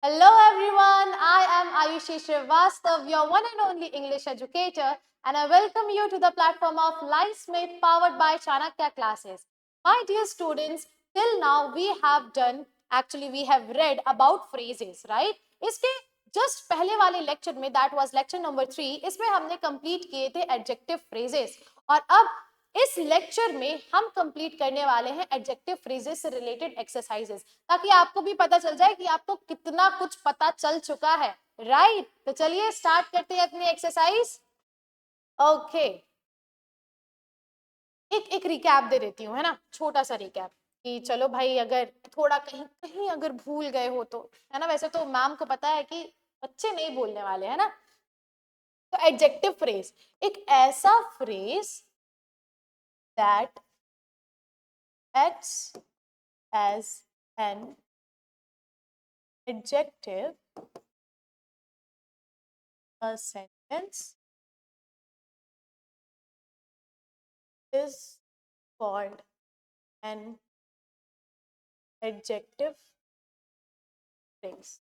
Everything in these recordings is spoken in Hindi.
Hello everyone, I am Ayushi Srivastav, your one and only English educator, and I welcome you to the platform of Livesmith powered by Chanakya classes. My dear students, till now we have read about phrases, right? इसके जस्ट पहले वाले लेक्चर में, दैट वाज लेक्चर नंबर 3, इसमें हमने कंप्लीट किए थे एडजेक्टिव फ्रेजेस, और अब इस लेक्चर में हम कंप्लीट करने वाले हैं एडजेक्टिव फ्रेजेस से रिलेटेड एक्सरसाइजेस, ताकि आपको भी पता चल जाए कि आपको कितना कुछ पता चल चुका है, राइट? तो चलिए स्टार्ट करते हैं अपनी एक्सरसाइज। ओके, एक रिकैप दे देती हूँ, है ना, छोटा सा रिकैप कि चलो भाई, अगर थोड़ा कहीं कहीं अगर भूल गए हो तो, है ना, वैसे तो मैम को पता है कि बच्चे नहीं बोलने वाले, है ना। तो एडजेक्टिव फ्रेज एक ऐसा phrase that acts as an adjective, a sentence is called an adjective phrase.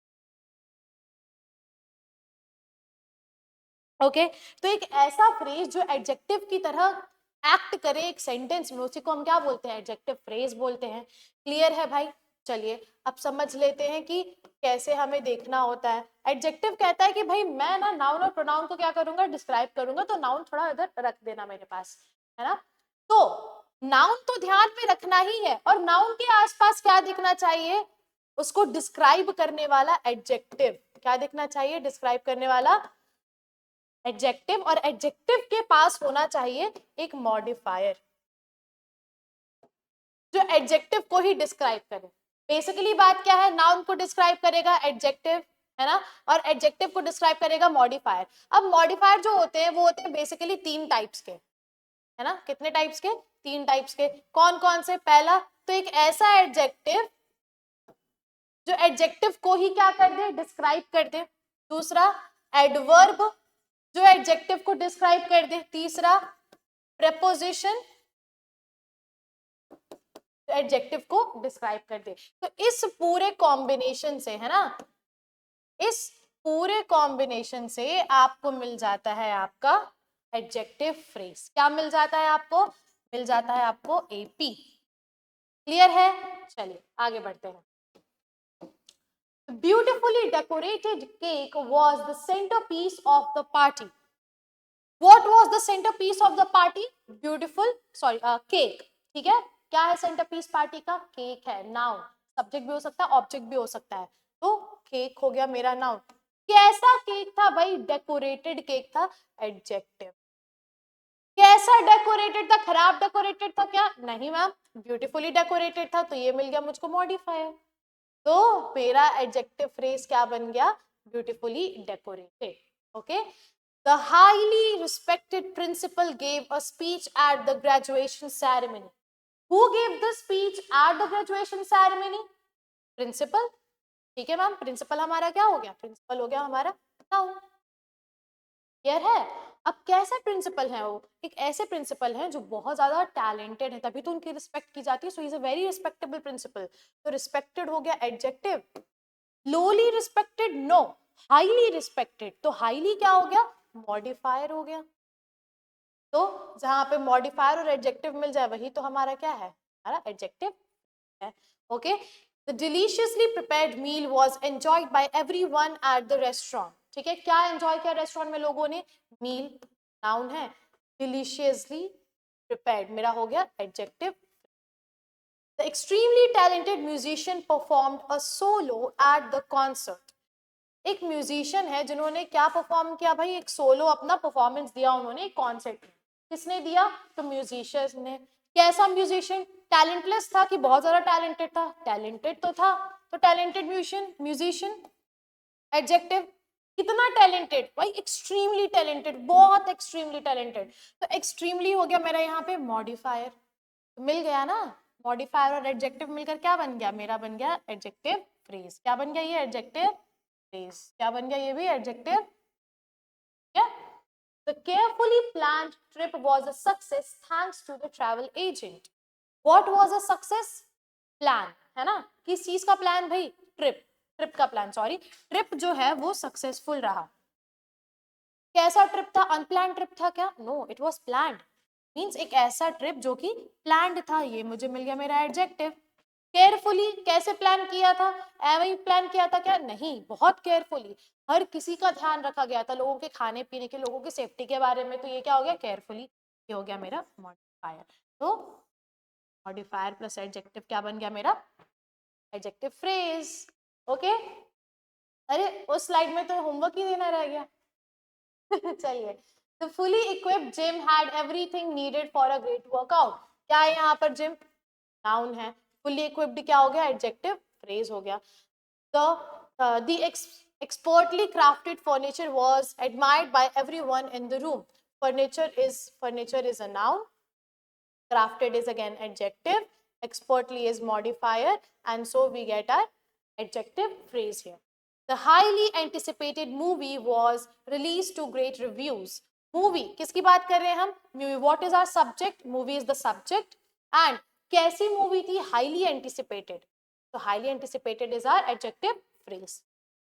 Okay, तो एक ऐसा फ्रेज जो एडजेक्टिव की तरह एक्ट करे एक सेंटेंस में, उसी को हम क्या बोलते हैं? एडजेक्टिव फ्रेज बोलते हैं। क्लियर है भाई? चलिए अब समझ लेते हैं कि कैसे हमें देखना होता है। एडजेक्टिव कहता है कि भाई मैं ना नाउन और प्रोनाउन को क्या करूंगा? डिस्क्राइब करूंगा, तो नाउन थोड़ा इधर रख देना मेरे पास, है ना। तो नाउन तो ध्यान में रखना ही है, और नाउन के आसपास क्या दिखना चाहिए? उसको डिस्क्राइब करने वाला एडजेक्टिव। क्या दिखना चाहिए? डिस्क्राइब करने वाला एडजेक्टिव, और एडजेक्टिव के पास होना चाहिए एक मॉडिफायर जो एडजेक्टिव को ही डिस्क्राइब करे। बेसिकली बात क्या है? नाउन को डिस्क्राइब करेगा एडजेक्टिव, है ना, और एडजेक्टिव को डिस्क्राइब करेगा मॉडिफायर। अब मॉडिफायर जो होते हैं वो होते हैं बेसिकली 3 टाइप्स के, है ना। कितने टाइप्स के? 3 टाइप्स के। कौन कौन से? पहला तो एक ऐसा एडजेक्टिव जो एडजेक्टिव को ही क्या कर दे? डिस्क्राइब कर दे। दूसरा एडवर्ब जो एडजेक्टिव को डिस्क्राइब कर दे। तीसरा प्रेपोजिशन जो एडजेक्टिव को डिस्क्राइब कर दे। तो इस पूरे कॉम्बिनेशन से, है ना, इस पूरे कॉम्बिनेशन से आपको मिल जाता है आपका एडजेक्टिव फ्रेज। क्या मिल जाता है आपको? मिल जाता है आपको एपी। क्लियर है? चलिए आगे बढ़ते हैं। Beautifully decorated cake was the centerpiece of the party. What was the centerpiece of the party? Beautiful, sorry, cake. ठीक है, क्या है सेंटरपीस पार्टी का? केक है। नाउन, सब्जेक्ट भी हो सकता है, ऑब्जेक्ट भी हो सकता है, तो केक हो गया मेरा नाउन। कैसा केक था भाई? डेकोरेटेड केक था, एडजेक्टिव। कैसा डेकोरेटेड था? खराब डेकोरेटेड था क्या? नहीं मैम, ब्यूटीफुली डेकोरेटेड था, तो ये मिल गया मुझको मॉडिफायर। तो मेरा एडजेक्टिव फ्रेज क्या बन गया? Beautifully decorated. Okay, the highly respected principal gave a speech at the graduation ceremony. Who gave the speech at the graduation ceremony? Principal. ठीक है मैम, प्रिंसिपल हमारा क्या हो गया? प्रिंसिपल हो गया हमारा नाउन। क्लियर है? अब कैसे प्रिंसिपल है वो? एक ऐसे प्रिंसिपल हैं जो बहुत ज्यादा टैलेंटेड है, तभी तो उनकी रिस्पेक्ट की जाती है। So is a very respectable principal. तो रिस्पेक्टेड हो गया adjective. Lowly respected? No, highly respected. तो हाईली क्या हो गया? मॉडिफायर हो गया। तो जहां पे मॉडिफायर और एडजेक्टिव मिल जाए वही तो हमारा क्या है? हमारा एडजेक्टिव है। Okay, the deliciously prepared meal was enjoyed by everyone at the restaurant. ठीक है, क्या एंजॉय किया रेस्टोरेंट में लोगों ने? मील, नाउन है। डिलीशियसली प्रिपेयर्ड मेरा हो गया adjective. The extremely talented musician performed a solo at the concert. एक म्यूजिशियन है जिन्होंने क्या परफॉर्म किया भाई? एक सोलो अपना परफॉर्मेंस दिया उन्होंने एक कॉन्सर्ट में। किसने दिया? तो म्यूजिशियन ने। कैसा म्यूजिशियन? टैलेंटलेस था कि बहुत ज्यादा टैलेंटेड था? टैलेंटेड तो था। तो टैलेंटेड म्यूजिशियन, म्यूजिशियन एडजेक्टिव। कितना टैलेंटेड भाई? एक्सट्रीमली टैलेंटेड, बहुत एक्सट्रीमली टैलेंटेड। तो एक्सट्रीमली हो गया मेरा यहाँ पे मॉडिफायर। मिल गया ना, मॉडिफायर और एडजेक्टिव मिलकर क्या बन गया? मेरा बन गया एडजेक्टिव फ्रेज। क्या बन गया? ये एडजेक्टिव फ्रेज। क्या बन गया? ये भी एडजेक्टिव। क्या? The carefully planned trip was a success thanks to the travel agent. What was a success? Plan, है ना। किस चीज का प्लान भाई? ट्रिप। ट्रिप का प्लान, सॉरी, ट्रिप जो है वो सक्सेसफुल रहा। कैसा ट्रिप था? अनप्लान ट्रिप था क्या? No, it was planned. Means एक ऐसा ट्रिप जो कि प्लान्ड था। ये मुझे मिल गया मेरा एडजेक्टिव। केयरफुली, कैसे प्लान किया था? एवं ही प्लान किया था क्या? नहीं, बहुत केयरफुली, हर किसी का ध्यान रखा गया था, लोगों के खाने पीने के, लोगों की सेफ्टी के बारे में। तो ये क्या हो गया? केयरफुली। ये हो गया मेरा मॉडिफायर। तो मॉडिफायर प्लस एडजेक्टिव क्या बन गया मेरा? Adjective phrase. ओके, अरे उस स्लाइड में तो होमवर्क ही देना रह गया। चलिए, the fully equipped gym had everything needed for a great workout। क्या है यहाँ पर? जिम नाउन है, fully equipped क्या हो गया? एडजेक्टिव फ्रेज हो गया। The expertly crafted furniture was admired by everyone in the room। furniture is a noun, crafted is again adjective, expertly is modifier, and so we get our adjective phrase here। The highly anticipated movie was released to great reviews। Movie किसकी बात कर रहे हैं हम? Movie, what is our subject? Movie is the subject, and कैसी movie थी? Highly anticipated। So highly anticipated is our adjective phrase।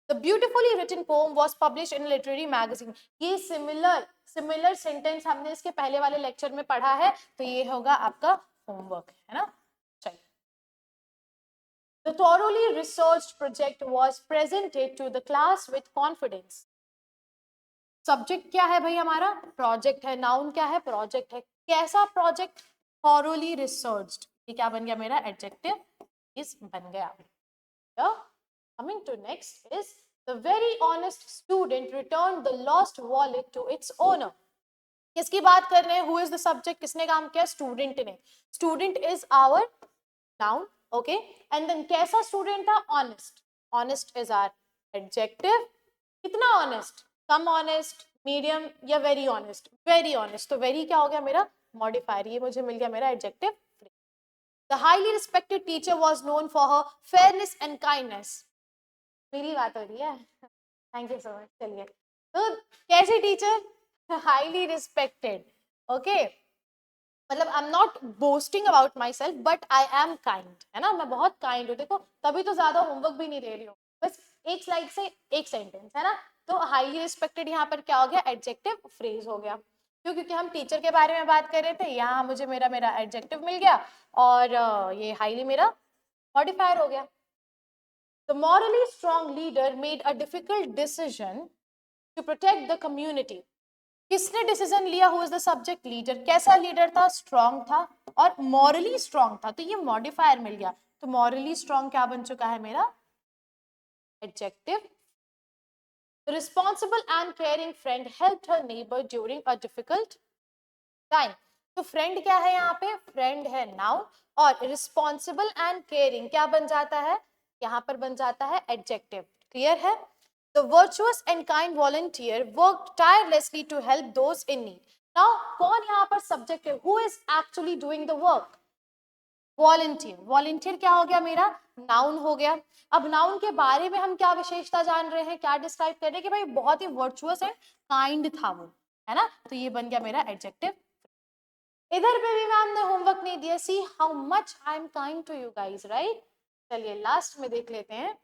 The beautifully written poem was published in a literary magazine। ये सिमिलर सेंटेंस हमने इसके पहले वाले लेक्चर में पढ़ा है, तो ये होगा आपका होमवर्क, है ना? चलिए, The thoroughly researched project was presented to the class with confidence। Subject क्या है भाई हमारा? प्रोजेक्ट है। नाउन क्या है? प्रोजेक्ट है। कैसा प्रोजेक्ट? thoroughly researched। ये क्या बन गया मेरा? एडजेक्टिव इज बन गया। Coming to next is the very honest student returned the lost wallet to its owner। किसकी बात कर रहे हैं? Who is the subject? किसने काम किया? स्टूडेंट ने। Student is our noun, okay, and then कैसा स्टूडेंट था? Honest. Honest is our adjective. कितना ऑनेस्ट? कम ऑनेस्ट, मीडियम या वेरी ऑनेस्ट? Very honest. तो वेरी क्या हो गया मेरा? मॉडिफायर। ये मुझे मिल गया मेरा adjective. The highly respected teacher was known for her fairness and kindness। मेरी बात हो रही है, थैंक यू सो मच। चलिए, तो कैसे टीचर? हाईली रिस्पेक्टेड, ओके, मतलब I am not boasting about my self but I am kind, है ना? मैं बहुत काइंड हूँ। देखो, तभी तो ज्यादा होमवर्क भी नहीं दे रही हूँ, बस एक स्लाइड से एक सेंटेंस, है ना? तो हाईली रिस्पेक्टेड यहाँ पर क्या हो गया? एडजेक्टिव फ्रेज हो गया। क्यों? क्योंकि हम टीचर के बारे में बात कर रहे थे, यहाँ मुझे मेरा एडजेक्टिव मिल गया, और ये हाईली मेरा मॉडिफायर हो गया। The morally strong leader made a difficult decision to protect the community। किसने डिसीजन लिया? Who is the subject? Leader. कैसा लीडर था? स्ट्रॉन्ग था और मॉरली स्ट्रॉन्ग था, तो ये मॉडिफायर मिल गया। तो मॉरली स्ट्रॉन्ग क्या बन चुका है मेरा? Adjective. Responsible and caring friend helped her neighbour during a difficult time. तो फ्रेंड क्या है यहाँ पे? फ्रेंड है नाउन, और रिस्पॉन्सिबल एंड केयरिंग क्या बन जाता है? यहाँ पर बन जाता है एडजेक्टिव। क्लियर है? The virtuous and kind volunteer worked tirelessly to help those in need। Now, कौन यहाँ पर सब्जेक्ट है? Who is actually doing the work? Volunteer। Volunteer क्या हो गया मेरा? नाउन हो गया। अब नाउन के बारे में हम क्या विशेषता जान रहे हैं, क्या डिस्क्राइब कर रहे हैं कि भाई बहुत ही वर्चुअस एंड काइंड था वो, है ना? तो ये बन गया मेरा एडजेक्टिव। इधर पे भी मैम ने होमवर्क नहीं दिया। See how much I am kind to you guys, right? चलिए लास्ट में देख लेते हैं।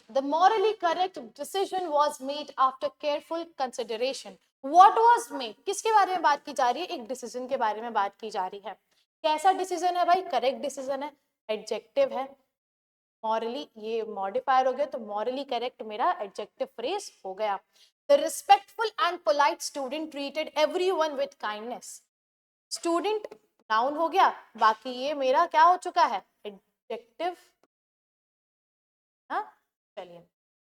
The morally correct decision was made after careful consideration। What was made? किसके बारे में बात की जा रही है? एक डिसीजन के बारे में बात की जा रही है। कैसा डिसीजन है भाई? करेक्ट डिसीजन है, एडजेक्टिव है। मॉरली, ये मॉडिफायर हो गया, तो मॉरली करेक्ट मेरा एडजेक्टिव फ्रेज हो गया। The respectful and polite student treated everyone with kindness। Student noun हो गया, बाकी ये मेरा क्या हो चुका है? एडजेक्टिव। हाँ, चलिए।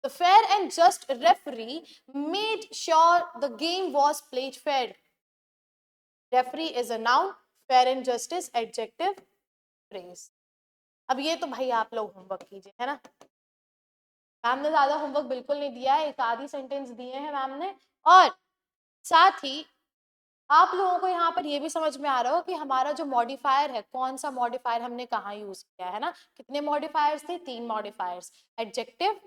The fair and just referee made sure the game was played fair। Referee is a noun, fair and just is adjective phrase। अब ये तो भाई आप लोग होमवर्क कीजिए, है ना? मैम ने ज्यादा होमवर्क बिल्कुल नहीं दिया है, एक आधी सेंटेंस दिए हैं मैम ने, और साथ ही आप लोगों को यहाँ पर ये भी समझ में आ रहा हो कि हमारा जो मॉडिफायर है, कौन सा मॉडिफायर हमने कहाँ यूज किया है ना? कितने मॉडिफायर्स थे? 3 modifiers, adjective,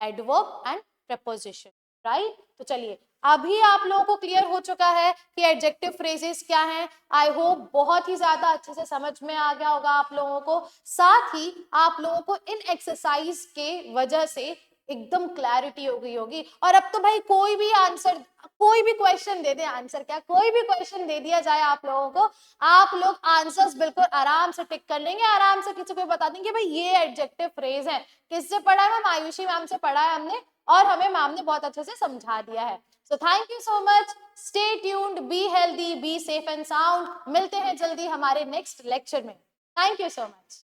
adverb and preposition. Right. तो चलिए अभी आप लोगों को क्लियर हो चुका है कि एडजेक्टिव फ्रेजेस क्या हैं। आई होप बहुत ही ज्यादा अच्छे से समझ में आ गया होगा आप लोगों को। साथ ही आप लोगों को इन एक्सरसाइज के वजह से एकदम क्लैरिटी हो गई होगी। और अब तो भाई कोई भी आंसर, कोई भी क्वेश्चन दे दे, आंसर क्या, कोई भी क्वेश्चन दे दिया जाए आप लोगों को, आप लोग आंसर्स बिल्कुल आराम से टिक कर लेंगे, आराम से किसी को बता देंगे भाई ये एडजेक्टिव फ्रेज है। किससे पढ़ा है मैम? आयुषी मैम से पढ़ा है हमने, और हमें मैम ने बहुत अच्छे से समझा दिया है। So thank you so much, stay tuned, be healthy, be safe and sound. मिलते हैं जल्दी हमारे नेक्स्ट लेक्चर में। Thank you so much.